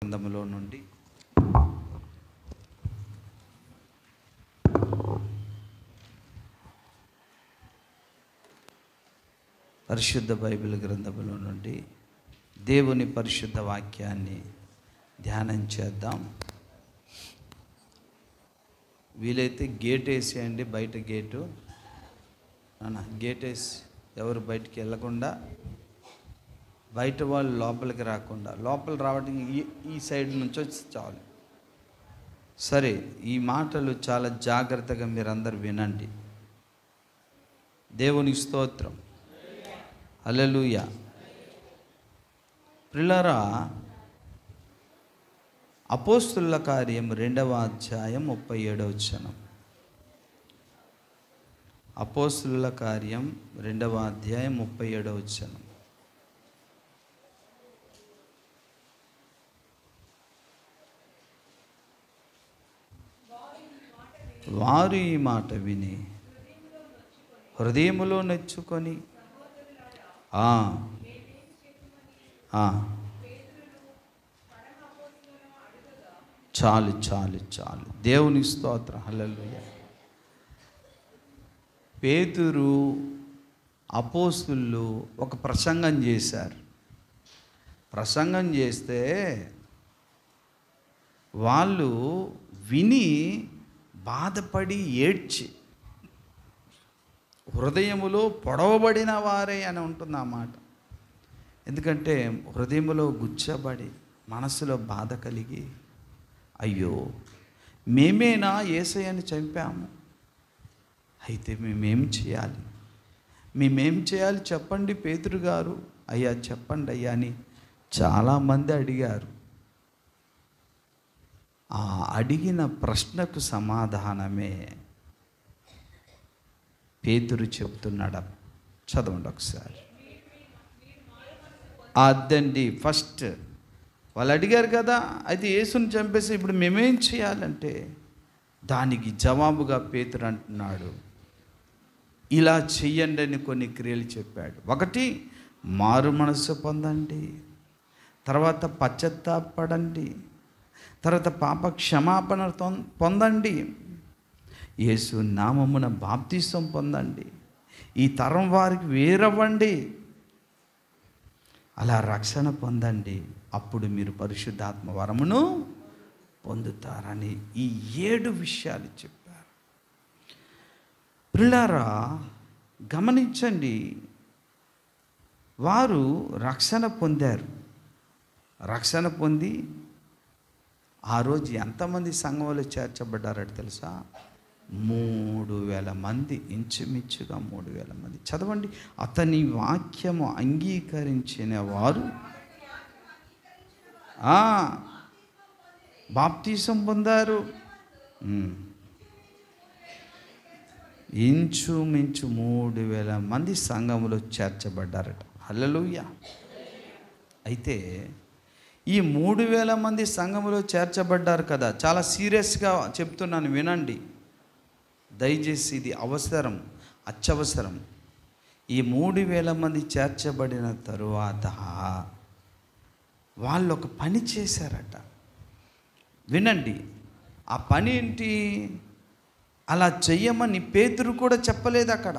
గ్రంథములో నుండి పరిశుద్ధ బైబిల్ గ్రంథములో నుండి దేవుని పరిశుద్ధ వాక్యాన్ని ధ్యానం చేద్దాం. వీలైతే గేట్ వేసేయండి, బయట గేటు గేట్ వేసి ఎవరు బయటికి వెళ్ళకుండా, బయట వాళ్ళు లోపలికి రాకుండా, లోపల రావడానికి ఈ సైడ్ నుంచి వచ్చి చాలు. సరే, ఈ మాటలు చాలా జాగ్రత్తగా మీరందరూ వినండి. దేవుని స్తోత్రం, హల్లెలూయా. ప్రియులారా, అపోస్తుల కార్యం 2వ అధ్యాయం 37వ వచనం. అపోస్తుల కార్యం 2వ అధ్యాయం 37వ వచనం. వారు ఈ మాట విని హృదయములో నొచ్చుకొని చాలు చాలు చాలు. దేవుని స్తోత్రం, హల్లెలూయా. పేతురు అపోస్తులు ఒక ప్రసంగం చేశారు. ప్రసంగం చేస్తే వాళ్ళు విని బాధపడి ఏడ్చి, హృదయములో పొడవబడిన వారే అని ఉంటుంది ఆ మాట. ఎందుకంటే హృదయములో గుచ్చబడి మనసులో బాధ కలిగి, అయ్యో మేమేనా యేసయ్యని చంపాము, అయితే మేమేం చేయాలి, మేమేం చేయాలి చెప్పండి పేతురు గారు, అయ్యా చెప్పండి అయ్యా అని చాలామంది అడిగారు. ఆ అడిగిన ప్రశ్నకు సమాధానమే పేతురు చెబుతున్నాడు. చదవండి ఒకసారి. అదండి ఫస్ట్ వాళ్ళు అడిగారు కదా, అయితే యేసుని చంపేసి ఇప్పుడు మేమేం చేయాలంటే దానికి జవాబుగా పేతురు అంటున్నాడు, ఇలా చెయ్యండి అని కొన్ని క్రియలు చెప్పాడు. ఒకటి, మారు మనసు పొందండి, తర్వాత పశ్చాత్తాపడండి, తర్వాత పాప క్షమాపణ పొందండి, యేసు నామమున బాప్తిసం పొందండి, ఈ తరం వారికి వేరవ్వండి, అలా రక్షణ పొందండి, అప్పుడు మీరు పరిశుద్ధాత్మ వరమును పొందుతారని ఈ 7 విషయాలు చెప్పారు. ప్రియులారా, గమనించండి, వారు రక్షణ పొందారు. రక్షణ పొంది ఆ రోజు ఎంతమంది సంఘంలో చేర్చబడ్డారట తెలుసా? 3000 మంది, ఇంచుమించుగా 3000 మంది. చదవండి. అతని వాక్యము అంగీకరించిన వారు బాప్తిసం పొందారు. ఇంచుమించు 3000 మంది సంఘములో చేర్చబడ్డారట. హల్లెలూయా. అయితే ఈ 3000 మంది సంఘములో చేర్చబడ్డారు కదా, చాలా సీరియస్గా చెప్తున్నాను, వినండి దయచేసి. ఇది అవసరం, అత్యవసరం. ఈ 3000 మంది చేర్చబడిన తరువాత వాళ్ళు ఒక పని చేశారట. వినండి, ఆ పని ఏంటి? అలా చెయ్యమని పేతురు కూడా చెప్పలేదు అక్కడ.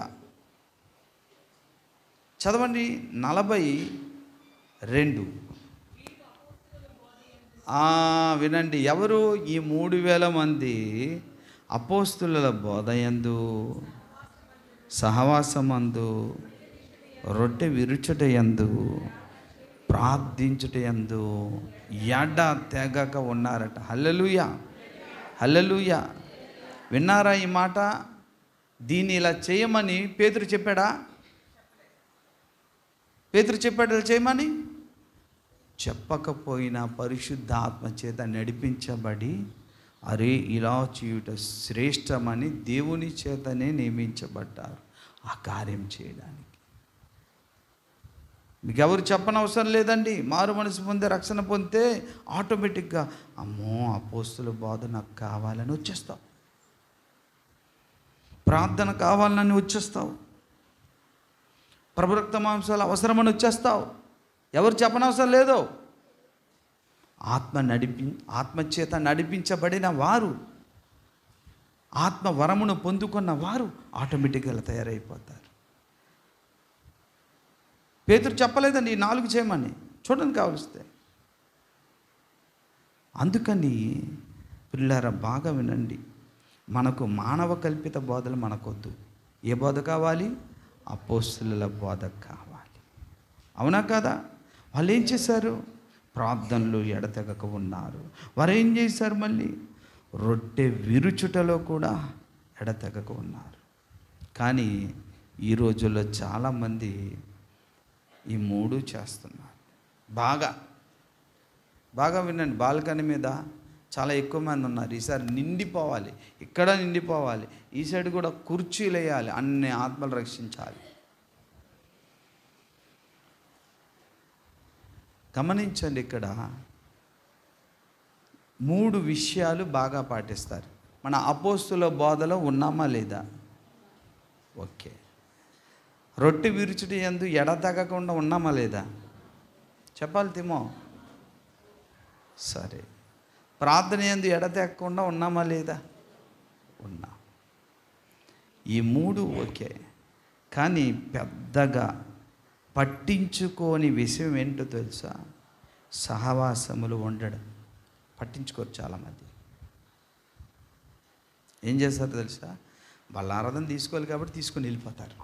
చదవండి 42. వినండి, ఎవరు? ఈ 3000 మంది అపోస్తుల బోధయందు, సహవాసమందు, రొట్టె విరుచుటయందు, ప్రార్థించుటయందు ఎడ తెగక ఉన్నారట. హల్లెలూయా, హల్లెలూయా. విన్నారా ఈ మాట? దీన్ని ఇలా చేయమని పేతురు చెప్పాడా? పేతురు చెప్పాడు ఇలా చేయమని? చెప్పకపోయినా పరిశుద్ధాత్మ చేత నడిపించబడి, అరే ఇలా చేయుట శ్రేష్టమని దేవుని చేతనే నియమించబడ్డారు ఆ కార్యం చేయడానికి. మీకు ఎవరు చెప్పనవసరం లేదండి. మారు మనసు పొందే, రక్షణ పొందితే ఆటోమేటిక్గా అమ్మో అపోస్తుల బోధ నాకు కావాలని వచ్చేస్తావు, ప్రార్థన కావాలని వచ్చేస్తావు, ప్రభు రక్త మాంసాలు అవసరమని వచ్చేస్తావు. ఎవరు చెప్పనవసరం లేదు. ఆత్మచేత నడిపించబడిన వారు, ఆత్మ వరమును పొందుకున్న వారు ఆటోమేటిక్గా తయారైపోతారు. పేతురు చెప్పలేదండి ఈ 4 చేయమని, చూడండి కావలిస్తే. అందుకని పిల్లారా బాగా వినండి, మనకు మానవ కల్పిత బోధలు మనకొద్దు. ఏ బోధ కావాలి? అపోస్తలుల బోధ కావాలి. అవునా కాదా? వాళ్ళు ఏం చేశారు? ప్రార్థనలు ఎడతెగక ఉన్నారు. వారు ఏం చేశారు? మళ్ళీ రొట్టె విరుచుటలో కూడా ఎడతెగక ఉన్నారు. కానీ ఈ రోజుల్లో చాలామంది ఈ 3 చేస్తున్నారు. బాగా వినండి, బాల్కనీ మీద చాలా ఎక్కువ మంది ఉన్నారు. ఈసారి నిండిపోవాలి, ఇక్కడ నిండిపోవాలి, ఈ సైడ్ కూడా కుర్చీలు వేయాలి, అన్ని ఆత్మలు రక్షించాలి. గమనించండి, ఇక్కడ 3 విషయాలు బాగా పాటిస్తారు. మన అపోస్తుల బోధలో ఉన్నామా లేదా? ఓకే. రొట్టె విరుచుటి యందు ఎడతెగకుండా ఉన్నామా లేదా? చెప్పాలి తిమో. సరే. ప్రార్థన యందు ఎడతెగకుండా ఉన్నామా లేదా? ఉన్నా. ఈ 3 ఓకే. కానీ పెద్దగా పట్టించుకోని విషయం ఏంటో తెలుసా? సహవాసములు ఉండడం. పట్టించుకోరు చాలామంది. ఏం చేస్తారో తెలుసా? వాళ్ళ ఆరాధన తీసుకోవాలి కాబట్టి తీసుకొని వెళ్ళిపోతారు,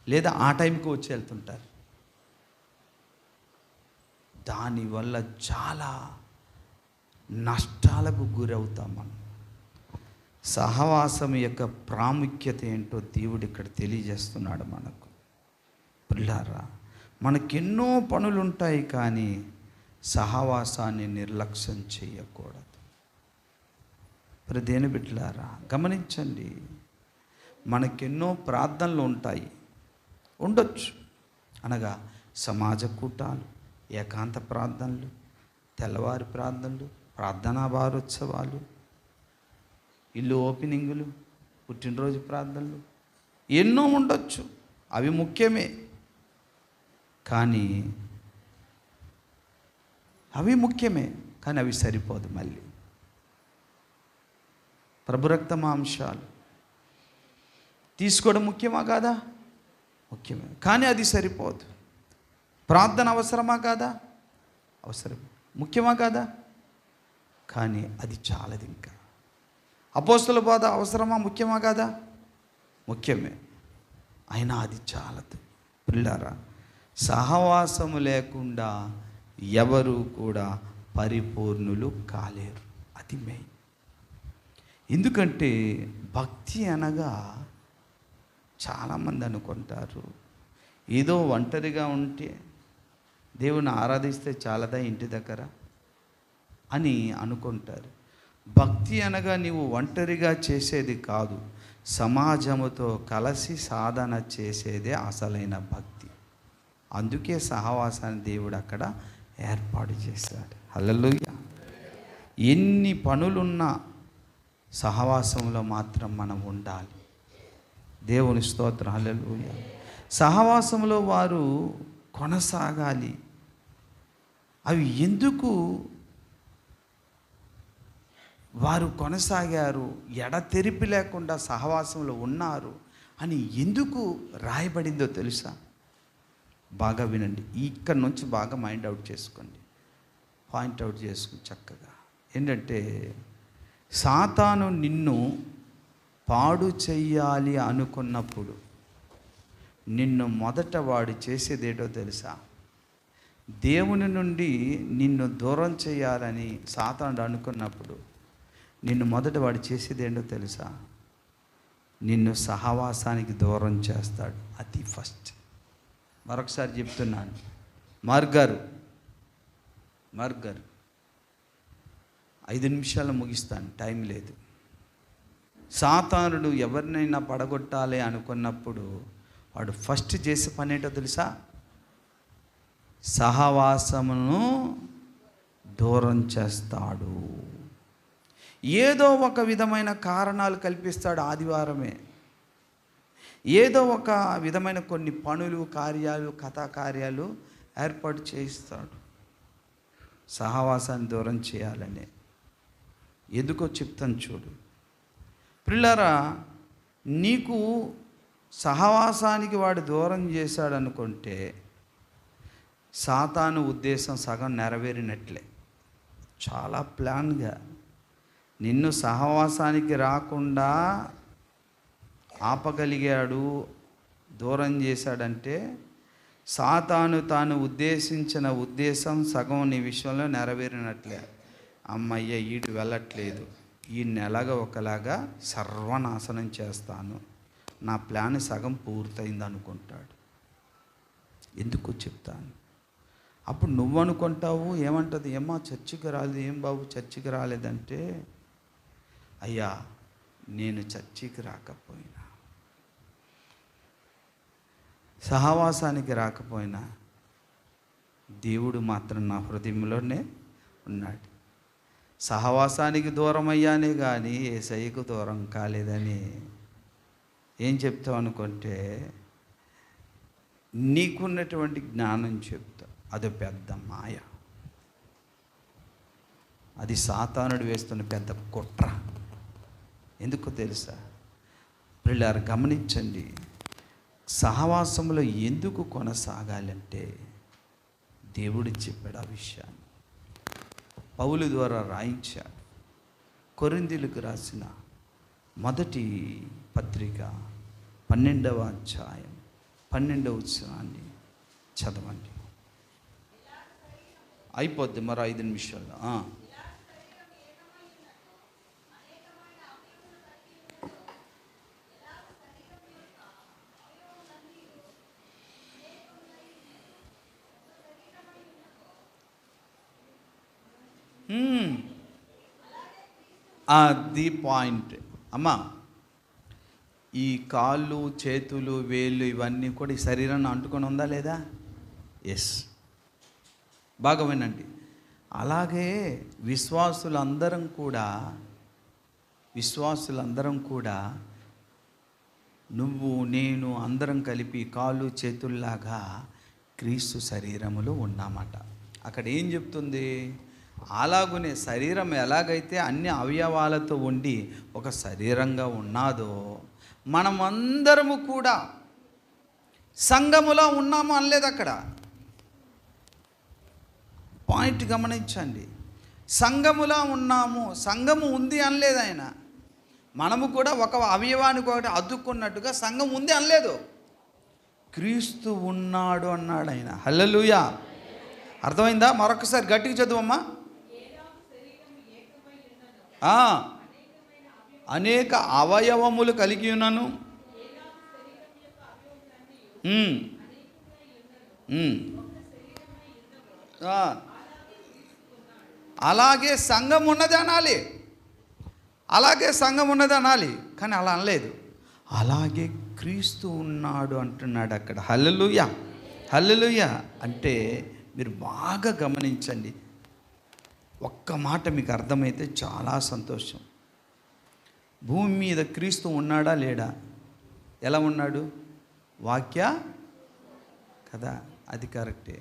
లేదా ఆ టైంకి వచ్చి వెళ్తుంటారు. దానివల్ల చాలా నష్టాలకు గురవుతాం మనం. సహవాసం యొక్క ప్రాముఖ్యత ఏంటో దేవుడు ఇక్కడ తెలియజేస్తున్నాడు మనకు. పిల్లారా, మనకెన్నో పనులు ఉంటాయి, కానీ సహవాసాన్ని నిర్లక్ష్యం చేయకూడదు. దేని బిడ్డలారా గమనించండి, మనకెన్నో ప్రార్థనలు ఉంటాయి, ఉండొచ్చు. అనగా సమాజ కూటాలు, ఏకాంత ప్రార్థనలు, తెల్లవారి ప్రార్థనలు, ప్రార్థనా వారోత్సవాలు, ఇల్లు ఓపెనింగులు, పుట్టినరోజు ప్రార్థనలు, ఎన్నో ఉండొచ్చు. అవి ముఖ్యమే, కానీ అవి సరిపోదు. మళ్ళీ ప్రభు రక్త మాంసాలు తీసుకోవడం ముఖ్యమా కాదా? ముఖ్యమే, కానీ అది సరిపోదు. ప్రార్థన అవసరమా కాదా? అవసరం. ముఖ్యమా కాదా? కానీ అది చాలదు. ఇంకా అపోస్తల బోధ అవసరమా? ముఖ్యమా కాదా? ముఖ్యమే, అయినా అది చాలదు. పిల్లారా, సహవాసము లేకుండా ఎవరు కూడా పరిపూర్ణులు కాలేరు. అది మెయిన్. ఎందుకంటే భక్తి అనగా చాలామంది అనుకుంటారు, ఏదో ఒంటరిగా ఉంటే దేవుని ఆరాధిస్తే చాలదా ఇంటి దగ్గర అని అనుకుంటారు. భక్తి అనగా నీవు ఒంటరిగా చేసేది కాదు, సమాజముతో కలిసి సాధన చేసేదే అసలైన భక్తి. అందుకే సహవాసాన్ని దేవుడు అక్కడ ఏర్పాటు చేశాడు. హల్లెలూయా. ఎన్ని పనులున్నా సహవాసంలో మాత్రం మనం ఉండాలి. దేవుని స్తోత్రం. హల్లెలూయా. సహవాసంలో వారు కొనసాగాలి. అవి ఎందుకు వారు కొనసాగారు, ఎడతెరిపి లేకుండా సహవాసంలో ఉన్నారు అని ఎందుకు రాయబడిందో తెలుసా? బాగా వినండి, ఇక్కడి నుంచి బాగా మైండ్ అవుట్ చేసుకోండి, పాయింట్అవుట్ చేసుకుని చక్కగా. ఏంటంటే, సాతాను నిన్ను పాడు చెయ్యాలి అనుకున్నప్పుడు నిన్ను మొదట వాడు చేసేదేటో తెలుసా? దేవుని నుండి నిన్ను దూరం చేయాలని సాతానుడు అనుకున్నప్పుడు నిన్ను మొదట వాడు చేసేదేంటో తెలుసా? నిన్ను సహవాసానికి దూరం చేస్తాడు. అది ఫస్ట్. మరొకసారి చెప్తున్నాను, మార్గారు 5 నిమిషాలు ముగిస్తాను, టైం లేదు. సాతానుడు ఎవరినైనా పడగొట్టాలి అనుకున్నప్పుడు వాడు ఫస్ట్ చేసే పని ఏంటో తెలుసా? సహవాసమును దూరం చేస్తాడు. ఏదో ఒక విధమైన కారణాలు కల్పిస్తాడు. ఆదివారమే ఏదో ఒక విధమైన కొన్ని పనులు, కార్యాలు, కథా కార్యాలు ఏర్పాటు చేయిస్తాడు. సహవాసాన్ని దూరం చేయాలని. ఎందుకో చెప్తాను చూడు. ప్రియులారా, నీకు సహవాసానికి వాడు దూరం చేశాడు అనుకుంటే సాతాను ఉద్దేశం సగం నెరవేరినట్లే. చాలా ప్లాన్గా నిన్ను సహవాసానికి రాకుండా ఆపగలిగాడు, దూరం చేశాడంటే సాతాను తాను ఉద్దేశించిన ఉద్దేశం సగం నీ విషయంలో నెరవేరినట్లే. అమ్మయ్య, ఈడు వెళ్ళట్లేదు, ఈయన్ని ఎలాగో ఒకలాగా సర్వనాశనం చేస్తాను, నా ప్లాన్ సగం పూర్తయింది అనుకుంటాడు. ఎందుకు చెప్తాను. అప్పుడు నువ్వు అనుకుంటావు, ఏమంటుంది, ఏమ్మా చర్చికి రాలేదు, ఏం బాబు చర్చికి రాలేదంటే, అయ్యా నేను చర్చికి రాకపోయినా, సహవాసానికి రాకపోయినా దేవుడు మాత్రం నా హృదయంలోనే ఉన్నాడు. సహవాసానికి దూరం అయ్యానే కానీ యేసయ్యకు దూరం కాలేదని ఏం చెప్తావు అనుకుంటే నీకున్నటువంటి జ్ఞానం చెప్తా. అది పెద్ద మాయ, అది సాతానుడు వేస్తున్న పెద్ద కుట్ర. ఎందుకో తెలుసా పిల్లలు, గమనించండి. సహవాసంలో ఎందుకు కొనసాగాలంటే దేవుడు చెప్పాడు ఆ విషయాన్ని. పౌలు ద్వారా రాయించాడు. కొరింథీయులకు రాసిన మొదటి పత్రిక 12వ అధ్యాయం 12వ వచనాన్ని చదవండి. అయిపోద్ది మరో 5 నిమిషాల్లో. అది పాయింట్ అమ్మా. ఈ కాళ్ళు, చేతులు, వేళ్ళు ఇవన్నీ కూడా ఈ శరీరాన్ని అంటుకొని ఉందా లేదా? ఎస్. బాగా వినండి. అలాగే విశ్వాసులందరం కూడా నువ్వు నేను అందరం కలిపి కాళ్ళు చేతుల్లాగా క్రీస్తు శరీరములో ఉన్నామట. అక్కడ ఏం చెప్తుంది? అలాగునే శరీరం ఎలాగైతే అన్ని అవయవాలతో ఉండి ఒక శరీరంగా ఉన్నాదో మనమందరము కూడా సంఘములో ఉన్నాము అనలేదు అక్కడ. పాయింట్ గమనించండి. సంఘములో ఉన్నాము, సంఘము ఉంది అనలేదు ఆయన. మనము కూడా ఒక అవయవానికి ఒకటి అతుక్కున్నట్టుగా సంఘం ఉంది అనలేదు. క్రీస్తు ఉన్నాడు అన్నాడు ఆయన. హల్లెలూయా. అర్థమైందా? మరొకసారి గట్టిగా చదువమ్మా. అనేక అవయవములు కలిగి ఉన్నాను. అలాగే సంఘం ఉన్నది అనాలి, కానీ అలా అనలేదు. అలాగే క్రీస్తు ఉన్నాడు అంటున్నాడు అక్కడ. హల్లెలూయా, హల్లెలూయా. అంటే మీరు బాగా గమనించండి. ఒక్క మాట మీకు అర్థమైతే చాలా సంతోషం. భూమి మీద క్రీస్తు ఉన్నాడా లేడా? ఎలా ఉన్నాడు? వాక్య కదా, అది కరెక్టే.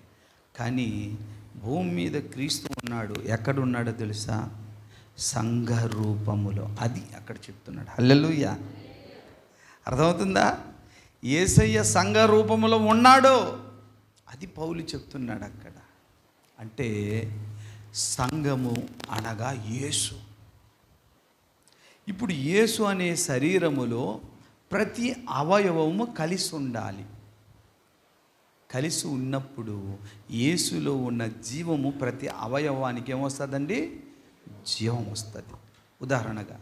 కానీ భూమి మీద క్రీస్తు ఉన్నాడు. ఎక్కడున్నాడో తెలుసా? సంఘ రూపములో. అది అక్కడ చెప్తున్నాడు. హల్లెలూయా. అర్థమవుతుందా? యేసయ్య సంఘ రూపములో ఉన్నాడు. అది పౌలు చెప్తున్నాడు అక్కడ. అంటే సంఘము అనగా యేసు. ఇప్పుడు యేసు అనే శరీరములో ప్రతి అవయవము కలిసి ఉండాలి. కలిసి ఉన్నప్పుడు యేసులో ఉన్న జీవము ప్రతి అవయవానికి ఏమొస్తుందండి? జీవం వస్తుంది. ఉదాహరణగా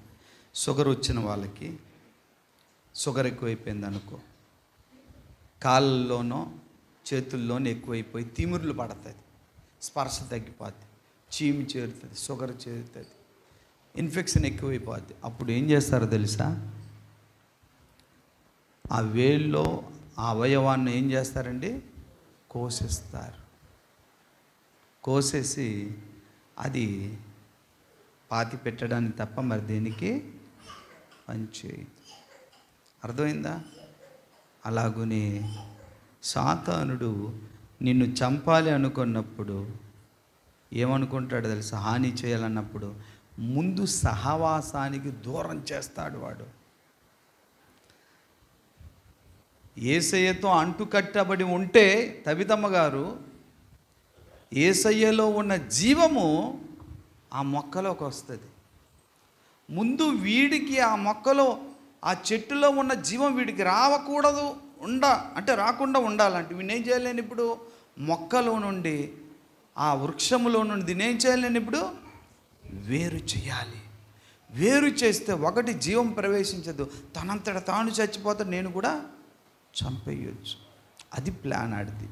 షుగర్ వచ్చిన వాళ్ళకి, షుగర్ ఎక్కువైపోయింది అనుకో, కాళ్ళలోనో చేతుల్లోనో ఎక్కువైపోయి తిమిర్లు పడుతుంది, స్పర్శ తగ్గిపోద్ది, చీమి చేరుతుంది, షుగర్ చేరుతుంది, ఇన్ఫెక్షన్ ఎక్కువైపోద్ది. అప్పుడు ఏం చేస్తారో తెలుసా? ఆ వేల్లో ఆ అవయవాన్ని ఏం చేస్తారండి? కోసేస్తారు. కోసేసి అది పాతి పెట్టడానికి తప్ప మరి దేనికి పనిచేయదు. అర్థమైందా? అలాగునే సాతానుడు నిన్ను చంపాలి అనుకున్నప్పుడు ఏమనుకుంటాడు తెలుసా? హాని చేయాలన్నప్పుడు ముందు సహవాసానికి దూరం చేస్తాడు వాడు. యేసయ్యతో అంటుకట్టబడి ఉంటే తబితమ్మ గారు, యేసయ్యలో ఉన్న జీవము ఆ మొక్కలోకి వస్తుంది. ముందు వీడికి ఆ మొక్కలో, ఆ చెట్టులో ఉన్న జీవం వీడికి రావకూడదు, రాకుండా ఉండాలంటే వీడిని ఏం చేయలేని ఇప్పుడు మొక్కలో నుండి, ఆ వృక్షములో నుండి దీన్ని ఏం చేయలేని ఇప్పుడు వేరు చేయాలి. వేరు చేస్తే ఒకటి జీవం ప్రవేశించదు, తనంతట తాను చచ్చిపోతాడు, నేను కూడా చంపేయచ్చు. అది ప్లాన్ ఆడిది.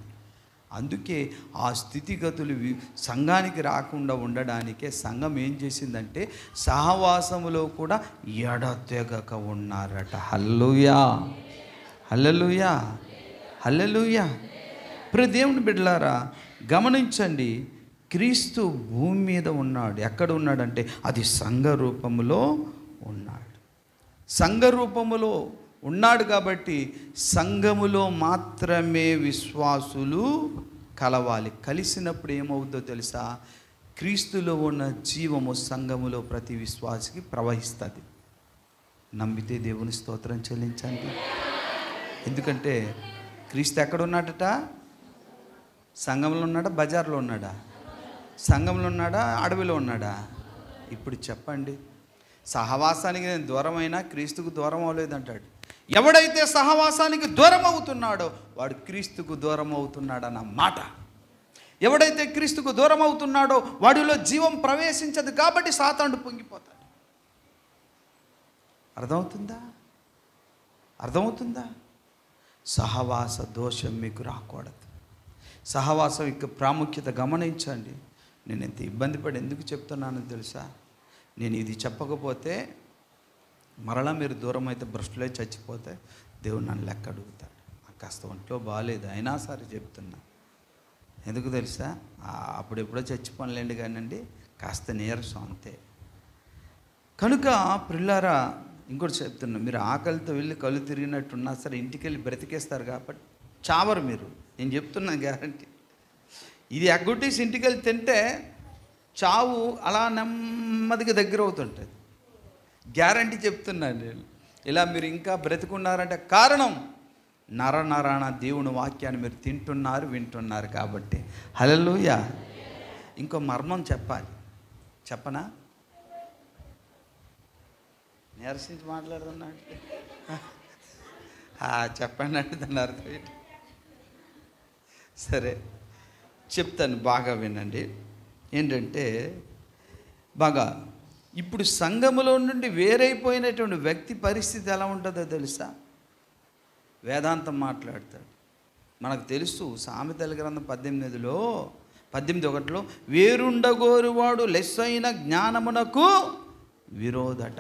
అందుకే ఆ స్థితిగతులు సంఘానికి రాకుండా ఉండడానికే సంఘం ఏం చేసిందంటే సహవాసములో కూడా ఎడతెగక ఉన్నారట. హల్లెలూయా, హల్లెలూయా, హల్లెలూయా. ప్రియ దేవుని బిడ్డలారా, గమనించండి, క్రీస్తు భూమి మీద ఉన్నాడు. ఎక్కడ ఉన్నాడంటే అది సంఘ రూపములో ఉన్నాడు. సంఘ రూపములో ఉన్నాడు కాబట్టి సంఘములో మాత్రమే విశ్వాసులు కలవాలి. కలిసినప్పుడు ఏమవుతుందో తెలుసా? క్రీస్తులో ఉన్న జీవము సంఘములో ప్రతి విశ్వాసికి ప్రవహిస్తుంది. నమ్మితే దేవుని స్తోత్రం చెల్లించండి. ఎందుకంటే క్రీస్తు ఎక్కడ ఉన్నాడట? సంఘంలో ఉన్నాడా? బజార్లో ఉన్నాడా? సంఘంలో ఉన్నాడా? అడవిలో ఉన్నాడా? ఇప్పుడు చెప్పండి. సహవాసానికి నేను దూరమైనా క్రీస్తుకు దూరం అవ్వలేదంటాడు. ఎవడైతే సహవాసానికి దూరం అవుతున్నాడో వాడు క్రీస్తుకు దూరం అవుతున్నాడన్న మాట. ఎవడైతే క్రీస్తుకు దూరం అవుతున్నాడో వాడిలో జీవం ప్రవేశించదు కాబట్టి సాతానుడు పొంగిపోతాడు. అర్థమవుతుందా? అర్థమవుతుందా? సహవాస దోషం మీకు రాకూడదు. సహవాసం యొక్క ప్రాముఖ్యత గమనించండి. నేను ఎంత ఇబ్బంది పడి ఎందుకు చెప్తున్నానో తెలుసా? నేను ఇది చెప్పకపోతే మరలా మీరు దూరం అయితే భ్రష్టులై చచ్చిపోతే దేవుడు నన్ను లెక్క అడుగుతాడు. నాకు కాస్త ఒంట్లో బాగాలేదు అయినా సరే చెప్తున్నా. ఎందుకు తెలుసా? అప్పుడెప్పుడో చచ్చిపోలేండి కానండి, కాస్త నీరసం అంతే. కనుక ప్రిల్లారా, ఇంకోటి చెప్తున్నా, మీరు ఆకలితో వెళ్ళి కళ్ళు తిరిగినట్టున్నా సరే ఇంటికి వెళ్ళి బ్రతికేస్తారు కాబట్టి చావరు మీరు. నేను చెప్తున్నా గ్యారంటీ. ఇది ఎగ్గొట్టేసి ఇంటికి వెళ్ళి తింటే చావు అలా నెమ్మదిగా దగ్గర అవుతుంటుంది. గ్యారంటీ చెప్తున్నాను నేను. ఇలా మీరు ఇంకా బ్రతికున్నారంటే కారణం నరనరాన దేవుని వాక్యాన్ని మీరు తింటున్నారు, వింటున్నారు కాబట్టి. హల్లెలూయా. ఇంకో మర్మం చెప్పాలి, చెప్పనా? నీరసించి మాట్లాడుతున్నా చెప్పండి అంటే దాని అర్థం ఏంటి? సరే చెప్తాను, బాగా వినండి. ఏంటంటే బాగా ఇప్పుడు సంఘములో నుండి వేరైపోయినటువంటి వ్యక్తి పరిస్థితి ఎలా ఉంటుందో తెలుసా? వేదాంతం మాట్లాడతాడు. మనకు తెలుసు సామెతల గ్రంథం 18:1 వేరుండగోరువాడు లెస్సైన జ్ఞానమునకు విరోధట.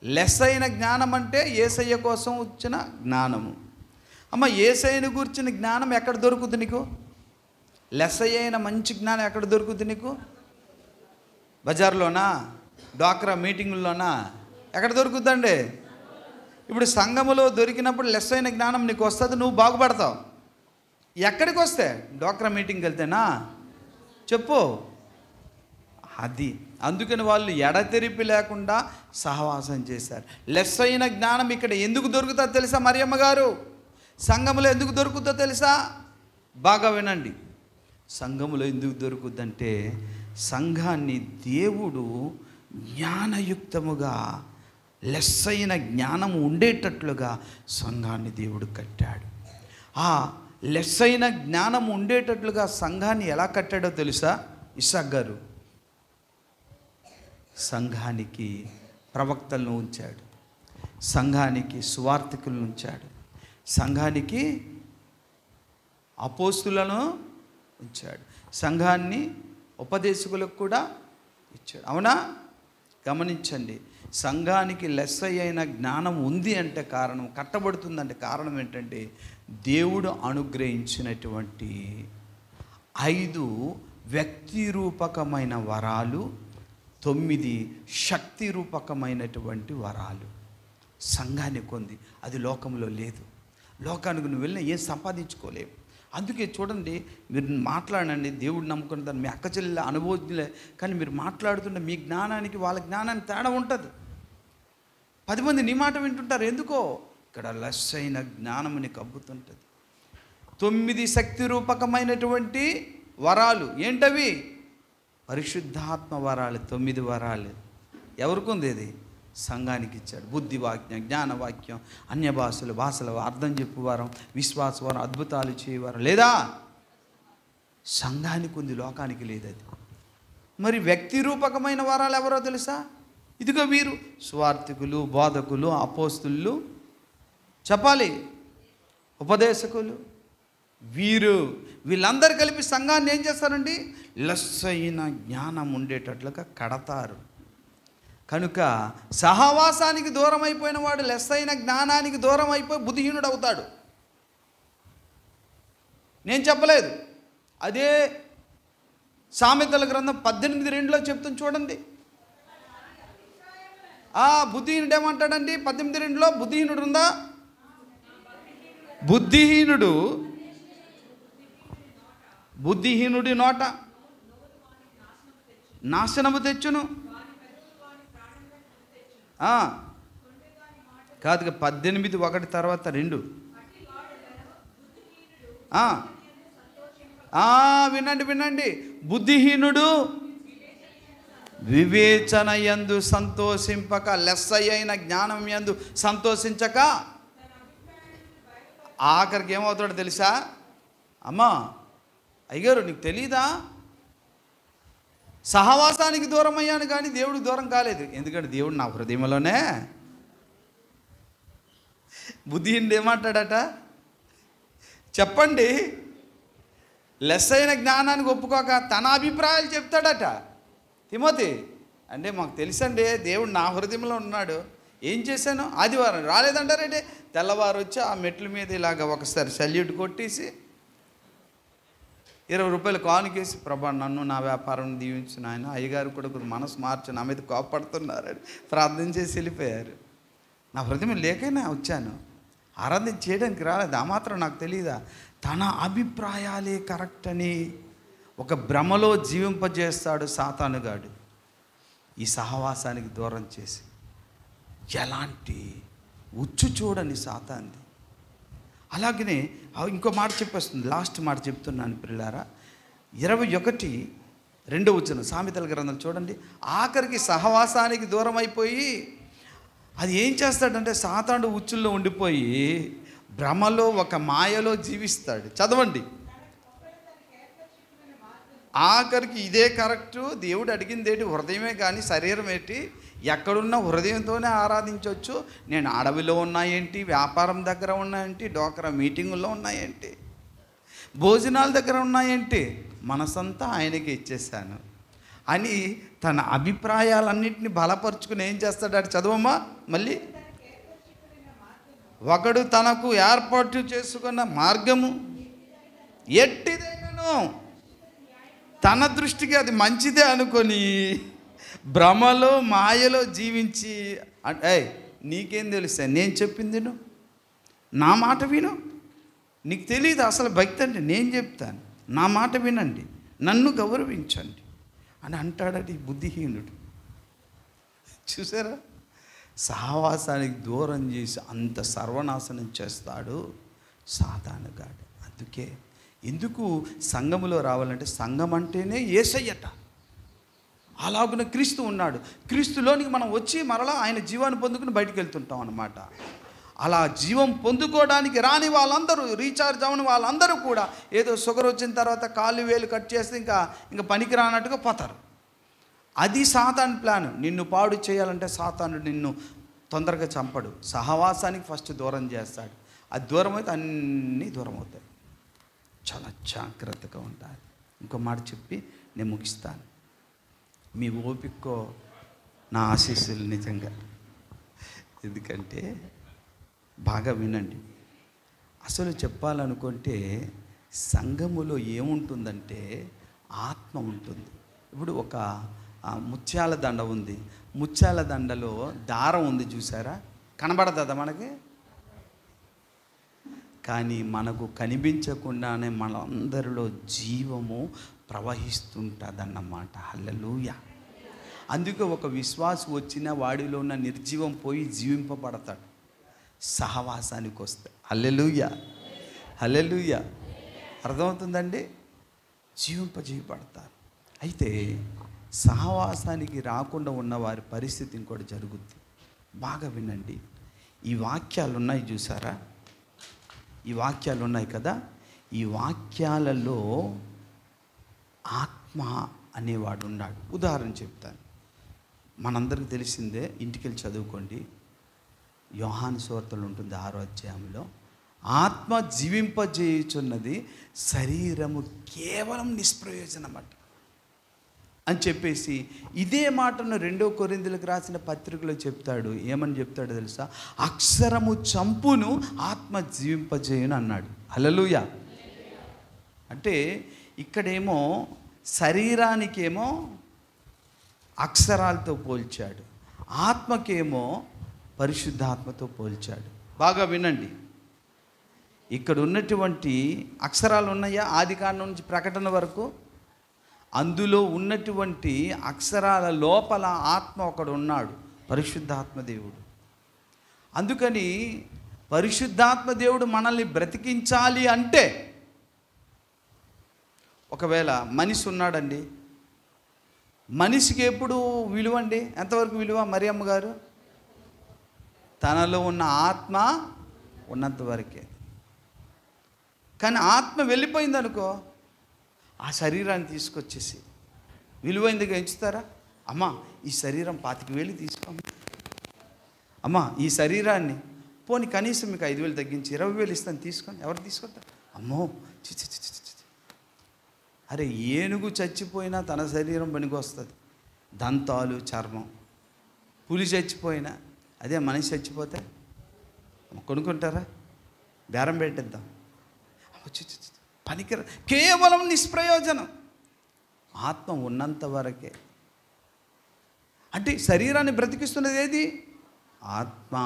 లెస్సైన జ్ఞానం అంటే యేసయ్య కోసం వచ్చిన జ్ఞానము. అమ్మ, యేసయ్యను గురించిన జ్ఞానం ఎక్కడ దొరుకుతుంది నీకు? లెస్సయ్యైన మంచి జ్ఞానం ఎక్కడ దొరుకుతుంది నీకు? బజార్లోనా? డ్వాక్రా మీటింగుల్లోనా? ఎక్కడ దొరుకుతుందండి? ఇప్పుడు సంఘములో దొరికినప్పుడు లెస్సైన జ్ఞానం నీకు వస్తుంది, నువ్వు బాగుపడతావు. ఎక్కడికి వస్తే? డ్వాక్రా మీటింగ్కి వెళ్తేనా? చెప్పు. అది అందుకని వాళ్ళు ఎడతెరిపి లేకుండా సహవాసం చేశారు. లెస్సైన జ్ఞానం ఇక్కడ ఎందుకు దొరుకుతుందో తెలుసా? మరియమ్మ గారు, సంఘములో ఎందుకు దొరుకుతుందో తెలుసా? బాగా వినండి. సంఘములో ఎందుకు దొరుకుద్దంటే సంఘాన్ని దేవుడు జ్ఞానయుక్తముగా, లెస్సైన జ్ఞానం ఉండేటట్లుగా సంఘాన్ని దేవుడు కట్టాడు. ఆ లెస్సైన జ్ఞానం ఉండేటట్లుగా సంఘాన్ని ఎలా కట్టాడో తెలుసా? ఇస్సాక్ గారు సంఘానికి ప్రవక్తలను ఉంచాడు, సంఘానికి సువార్తికులను ఉంచాడు, సంఘానికి అపోస్తులను ఉంచాడు, సంఘాన్ని ఉపదేశకులకు కూడా ఇచ్చాడు. అవునా? గమనించండి. సంఘానికి లెస్సైన జ్ఞానం ఉంది అంటే కారణం, కట్టబడుతుందంటే కారణం ఏంటంటే దేవుడు అనుగ్రహించినటువంటి 5 వ్యక్తి రూపకమైన వరాలు, 9 శక్తి రూపకమైనటువంటి వరాలు సంఘానికి ఉంది. అది లోకంలో లేదు. లోకానికి నువ్వు వెళ్ళినా ఏం సంపాదించుకోలేవు. అందుకే చూడండి, మీరు మాట్లాడండి, దేవుడు నమ్ముకున్న దాన్ని మీ అక్క చెల్లెల అనుభవజ్ఞులే, కానీ మీరు మాట్లాడుతుంటే మీ జ్ఞానానికి వాళ్ళ జ్ఞానానికి తేడా ఉంటుంది. 10 మంది నీ మాట వింటుంటారు. ఎందుకో ఇక్కడ లెస్ అయిన జ్ఞానము నీకు అబ్బుతుంటుంది. 9 శక్తి రూపకమైనటువంటి వరాలు ఏంటవి? పరిశుద్ధాత్మ వరాలు. 9 వరాలు ఎవరికి ఉంది? ఇది సంఘానికి ఇచ్చాడు. బుద్ధివాక్యం, జ్ఞానవాక్యం, అన్య భాషలు అర్థం చెప్పువారం, విశ్వాసవారం, అద్భుతాలు చేయవారం. లేదా సంఘానికి ఉంది, లోకానికి లేదు. అది మరి వ్యక్తి రూపకమైన వరాలు ఎవరో తెలుసా? ఇదిగో వీరు స్వార్థికులు, బోధకులు, అపోస్తులు, చెప్పాలి ఉపదేశకులు, వీళ్ళందరూ కలిపి సంఘాన్ని ఏం చేస్తారండి? లెస్సైన జ్ఞానం ఉండేటట్లుగా కడతారు. కనుక సహవాసానికి దూరం అయిపోయిన వాడు లెస్సైన జ్ఞానానికి దూరం అయిపోయి బుద్ధిహీనుడు అవుతాడు. నేను చెప్పలేదు, అదే సామెతల గ్రంథం 18:2 చెప్తుంది చూడండి. బుద్ధిహీనుడు ఏమంటాడండి? 18:2 బుద్ధిహీనుడు ఉందా? బుద్ధిహీనుడి నోట నాశనము తెచ్చును. కాదు, 18:1 తర్వాత 2. వినండి. బుద్ధిహీనుడు వివేచన యందు సంతోషింపక, లెస్సైన జ్ఞానం యందు సంతోషించక, ఆఖరికి ఏమవుతాడో తెలుసా? అమ్మా అయ్యగారు, నీకు తెలీదా? సహవాసానికి దూరం అయ్యాను కానీ దేవుడికి దూరం కాలేదు. ఎందుకంటే దేవుడు నా హృదయంలోనే. బుద్ధిహీనుడు ఏమంటాడట చెప్పండి? లెస్సైన జ్ఞానానికి ఒప్పుకోక తన అభిప్రాయాలు చెప్తాడట. తిమోతి అంటే మాకు తెలుసండి, దేవుడు నా హృదయంలో ఉన్నాడు. ఏం చేశాను? ఆదివారం రాలేదంటారంటే తెల్లవారు వచ్చి ఆ మెట్ల మీద ఇలాగ ఒకసారి సల్యూట్ కొట్టేసి 20 రూపాయలు కానుకేసి, ప్రభా నన్ను నా వ్యాపారం దీవించిన ఆయన, అయ్యగారు కూడా కొంచెం మనసు మార్చి నా మీద కోపడుతున్నారని ప్రార్థన చేసి వెళ్ళిపోయారు. నా హృదయం లేకైనా వచ్చాను, ఆరాధన చేయడానికి రాలేదు. ఆ మాత్రం నాకు తెలియదా? తన అభిప్రాయాలే కరెక్ట్ అని ఒక భ్రమలో జీవింపజేస్తాడు సాతానుగాడు. ఈ సహవాసానికి దూరం చేసి ఎలాంటి ఉచ్చు చూడని సాతాంది. అలాగనే ఇంకో మాట చెప్పేస్తుంది, లాస్ట్ మాట చెప్తున్నాను పిల్లారా. 21:2 సామెతల గ్రంథం చూడండి. ఆఖరికి సహవాసానికి దూరం అయిపోయి అది ఏం చేస్తాడంటే సాతానుడు ఉచ్చుల్లో ఉండిపోయి భ్రమలో ఒక మాయలో జీవిస్తాడు. చదవండి. ఆఖరికి ఇదే కరెక్టు, దేవుడు అడిగింది ఏంటి? హృదయమే కానీ శరీరం ఏంటి? ఎక్కడున్నా హృదయంతోనే ఆరాధించవచ్చు. నేను అడవిలో ఉన్నాయేంటి, వ్యాపారం దగ్గర ఉన్నాయేంటి, డోక్రా మీటింగుల్లో ఉన్నాయేంటి, భోజనాల దగ్గర ఉన్నాయేంటి, మనసంతా ఆయనకి ఇచ్చేసాను అని తన అభిప్రాయాలన్నింటినీ బలపరుచుకుని ఏం చేస్తాడు? చదవమ్మా మళ్ళీ. ఒకడు తనకు ఏర్పాటు చేసుకున్న మార్గము ఎట్టిదైనను తన దృష్టికి అది మంచిదే అనుకొని భ్రమలో మాయలో జీవించి, అంటే నీకేం తెలుసా? నేను చెప్పింది విను, నా మాట విను. నీకు తెలియదు అసలు భక్తి అంటే? నేను చెప్తాను, నా మాట వినండి, నన్ను గౌరవించండి అని అంటాడట ఈ బుద్ధిహీనుడు. చూసారా? సహవాసానికి దూరం చేసి అంత సర్వనాశనం చేస్తాడు సాతానుగాడు. అందుకే ఎందుకు సంఘములో రావాలంటే సంఘం అంటేనే యేసయ్యట. అలాగున క్రీస్తు ఉన్నాడు. క్రీస్తులోనికి మనం వచ్చి మరలా ఆయన జీవాన్ని పొందుకుని బయటికి వెళ్తుంటాం అన్నమాట. అలా జీవం పొందుకోవడానికి రాని వాళ్ళందరూ, రీఛార్జ్ అవని వాళ్ళందరూ కూడా ఏదో షుగర్ వచ్చిన తర్వాత కాళ్ళు వేలు కట్ చేస్తే ఇంకా పనికి రానట్టుగా పోతారు. అది సాతాను ప్లాన్. నిన్ను పాడు చేయాలంటే సాతానుడు నిన్ను తొందరగా చంపడు, సహవాసానికి ఫస్ట్ దూరం చేస్తాడు. అది దూరం అయితే అన్నీ దూరం అవుతాయి. చాలా జాగ్రత్తగా ఉండాలి. ఇంకో మాట చెప్పి నేను ముగిస్తాను. మీ ఓపికో నా ఆశీస్సులు నిజంగా. ఎందుకంటే బాగా వినండి. అసలు చెప్పాలనుకుంటే సంఘములో ఏముంటుందంటే ఆత్మ ఉంటుంది. ఇప్పుడు ఒక ముత్యాల దండ ఉంది. ముత్యాల దండలో దారం ఉంది, చూసారా? కనబడదా మనకి? కానీ మనకు కనిపించకుండానే మనందరిలో జీవము ప్రవహిస్తుంటుందన్నమాట. హల్లెలూయా. అందుకే ఒక విశ్వాసం వచ్చిన వాడిలో ఉన్న నిర్జీవం పోయి జీవింపబడతాడు సహవాసానికి వస్తే. హల్లెలూయా, హల్లెలూయా. అర్థమవుతుందండి? జీవింపజేయబడతారు. అయితే సహవాసానికి రాకుండా ఉన్న వారి పరిస్థితి ఇంకోటి జరుగుద్ది. బాగా వినండి. ఈ వాక్యాలు ఉన్నాయి చూసారా, ఈ వాక్యాలు ఉన్నాయి కదా, ఈ వాక్యాలలో ఆత్మ అనేవాడు ఉన్నాడు. ఉదాహరణ చెప్తాను, మనందరికీ తెలిసిందే, ఇంటికి వెళ్ళి చదువుకోండి. యోహాను సువార్తలో ఉంటుంది 6వ అధ్యాయంలో, ఆత్మ జీవింపజేయుచున్నది, శరీరము కేవలం నిష్ప్రయోజనమట అని చెప్పేసి ఇదే మాటను 2 కొరింథీయులకు రాసిన పత్రికలో చెప్తాడు. ఏమని చెప్తాడు తెలుసా? అక్షరము చంపును, ఆత్మ జీవింపజేయును అన్నాడు. హల్లెలూయా. అంటే ఇక్కడేమో శరీరానికేమో అక్షరాలతో పోల్చాడు, ఆత్మకేమో పరిశుద్ధాత్మతో పోల్చాడు. బాగా వినండి. ఇక్కడ ఉన్నటువంటి అక్షరాలు ఉన్నాయా? ఆదికాండం నుంచి ప్రకటన వరకు అందులో ఉన్నటువంటి అక్షరాల లోపల ఆత్మ ఒకడు ఉన్నాడు, పరిశుద్ధాత్మ దేవుడు. అందుకని పరిశుద్ధాత్మ దేవుడు మనల్ని బ్రతికించాలి అంటే, ఒకవేళ మనిషి ఉన్నాడండి, మనిషికి ఎప్పుడు విలువ అండి? ఎంతవరకు విలువ? మరియమ్మ గారు, తనలో ఉన్న ఆత్మ ఉన్నంత వరకే. కానీ ఆత్మ వెళ్ళిపోయింది అనుకో, ఆ శరీరాన్ని తీసుకొచ్చేసి విలువైందిగా ఎంచుతారా? అమ్మా ఈ శరీరం 25,000 తీసుకోమ్మా, అమ్మా ఈ శరీరాన్ని పోనీ కనీసం మీకు 5,000 తగ్గించి 20,000 ఇస్తాను తీసుకోండి. ఎవరు తీసుకుంటారు? అమ్మో చి. అరే ఏనుగు చచ్చిపోయినా తన శరీరం పనికి వస్తుంది, దంతాలు, చర్మం. పులి చచ్చిపోయినా, అదే మనిషి చచ్చిపోతే కొనుక్కుంటారా? బేరం పెట్టేద్దాం. పనికిర, కేవలం నిష్ప్రయోజనం. ఆత్మ ఉన్నంత వరకే. అంటే శరీరాన్ని బ్రతికిస్తున్నది ఏది? ఆత్మ.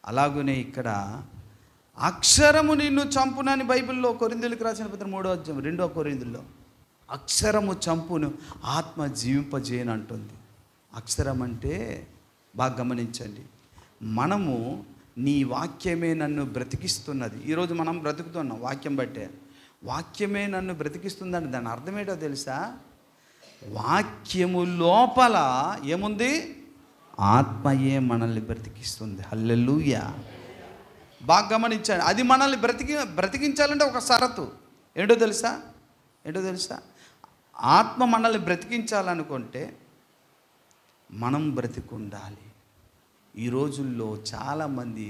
అలాగునే ఇక్కడ అక్షరము నిన్ను చంపునని బైబిల్లో కొరింథీయులకు రాసిన పత్రిక 3వ అధ్యాయం 2వ కొరింథీయుల్లో, అక్షరము చంపును, ఆత్మ జీవింపజేయను అంటుంది. అక్షరం అంటే బాగా గమనించండి, మనము నీ వాక్యమే నన్ను బ్రతికిస్తున్నది. ఈరోజు మనం బ్రతుకుతున్నాం వాక్యం బట్టే. వాక్యమే నన్ను బ్రతికిస్తుందని దాని అర్థం ఏంటో తెలుసా? వాక్యము లోపల ఏముంది? ఆత్మయే మనల్ని బ్రతికిస్తుంది. హల్లెలూయా. బాగా గమనించండి. అది మనల్ని బ్రతికించాలంటే ఒక షరతు ఏంటో తెలుసా? ఆత్మ మనల్ని బ్రతికించాలనుకుంటే మనం బ్రతికుండాలి. ఈ రోజుల్లో చాలామంది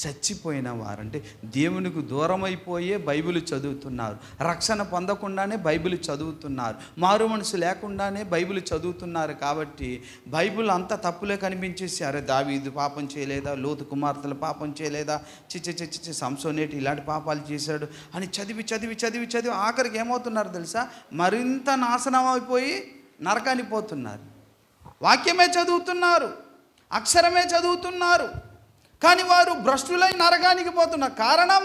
చచ్చిపోయిన వారు, అంటే దేవునికి దూరం అయిపోయే బైబిల్ చదువుతున్నారు, రక్షణ పొందకుండానే బైబిల్ చదువుతున్నారు, మారు మనసు లేకుండానే బైబిల్ చదువుతున్నారు. కాబట్టి బైబిల్ అంతా తప్పులే కనిపించేసి, అరే దావీదు పాపం చేయలేదా, లోతు కుమార్తెలు పాపం చేయలేదా, చిచ్చి సంసోనేటి ఇలాంటి పాపాలు చేశాడు అని చదివి ఆఖరికి ఏమవుతున్నారు తెలుసా? మరింత నాశనం అయిపోయి నరకానికి పోతున్నారు. వాక్యమే చదువుతున్నారు, అక్షరమే చదువుతున్నారు, కానీ వారు భ్రష్టులై నరకానికి పోతున్నారు. కారణం,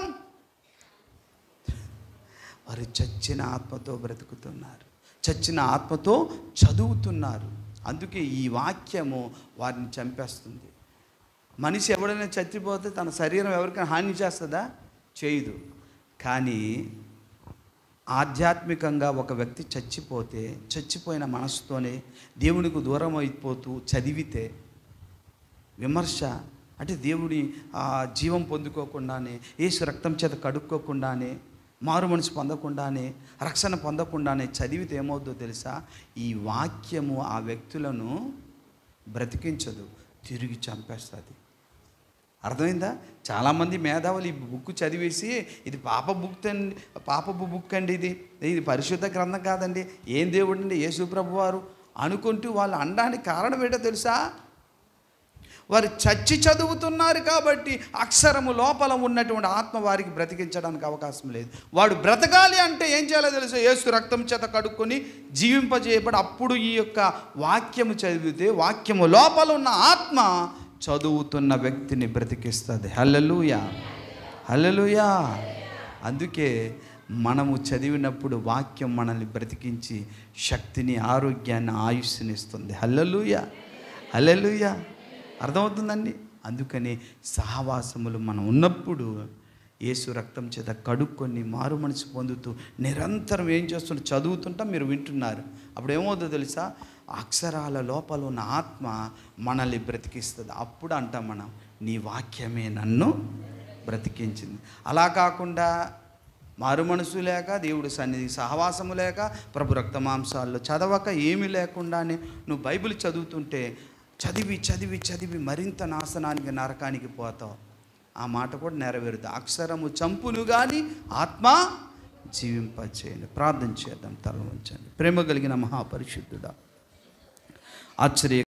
వారు చచ్చిన ఆత్మతో బ్రతుకుతున్నారు, చచ్చిన ఆత్మతో చదువుతున్నారు. అందుకే ఈ వాక్యము వారిని చంపేస్తుంది. మనిషి ఎవడైనా చచ్చిపోతే తన శరీరం ఎవరికైనా హాని చేస్తుందా? చేయదు. కానీ ఆధ్యాత్మికంగా ఒక వ్యక్తి చచ్చిపోతే, చచ్చిపోయిన మనసుతోనే దేవునికి దూరం అయిపోతూ చదివితే, విమర్శ అంటే దేవుడి జీవం పొందుకోకుండానే, యేసు రక్తం చేత కడుక్కోకుండానే, మారు మనసు పొందకుండానే, రక్షణ పొందకుండానే చదివితే ఏమవుతుందో తెలుసా? ఈ వాక్యము ఆ వ్యక్తులను బ్రతికించదు, తిరిగి చంపేస్తుంది. అర్థమైందా? చాలామంది మేధావులు ఈ బుక్ చదివేసి, ఇది పాపపు బుక్ అండి, ఇది పరిశుద్ధ గ్రంథం కాదండి, ఏం దేవుడు అండి యేసు ప్రభు వారు అనుకుంటూ వాళ్ళు అనడానికి కారణం ఏంటో తెలుసా? వారు చచ్చి చదువుతున్నారు కాబట్టి అక్షరము లోపల ఉన్నటువంటి ఆత్మ వారికి బ్రతికించడానికి అవకాశం లేదు. వాడు బ్రతకాలి అంటే ఏం చేయాలో తెలుసు? యేసు రక్తం చేత కడుక్కొని జీవింపజేయబడి అప్పుడు ఈ యొక్క వాక్యము చదివితే, వాక్యము లోపల ఉన్న ఆత్మ చదువుతున్న వ్యక్తిని బ్రతికిస్తుంది. హల్లెలూయా, హల్లెలూయా. అందుకే మనము చదివినప్పుడు వాక్యం మనల్ని బ్రతికించి శక్తిని, ఆరోగ్యాన్ని, ఆయుష్ని ఇస్తుంది. హల్లెలూయా, హల్లెలూయా. అర్థమవుతుందండి. అందుకని సహవాసములు మనం ఉన్నప్పుడు యేసు రక్తం చేత కడుక్కొని మారు మనసు పొందుతూ నిరంతరం ఏం చేస్తుంటే చదువుతుంటా మీరు వింటున్నారు. అప్పుడు ఏమవుతుందో తెలుసా? అక్షరాల లోపల ఉన్న ఆత్మ మనల్ని బ్రతికిస్తుంది. అప్పుడు అంటాం మనం, నీ వాక్యమే నన్ను బ్రతికించింది. అలా కాకుండా మారు మనసు లేక, దేవుడి సన్నిధి సహవాసము లేక, ప్రభు రక్తమాంసాల్లో చదవక, ఏమీ లేకుండానే నువ్వు బైబిల్ చదువుతుంటే చదివి చదివి చదివి మరింత నాశనానికి, నరకానికి పోతావు. ఆ మాట కూడా నెరవేరుతుంది. అక్షరము చంపును కానీ ఆత్మ జీవింపచేయను. ప్రార్థన చేద్దాం. తల వంచండి. ప్రేమ కలిగిన మహాపరిశుద్ధుడా, ఆశ్చర్య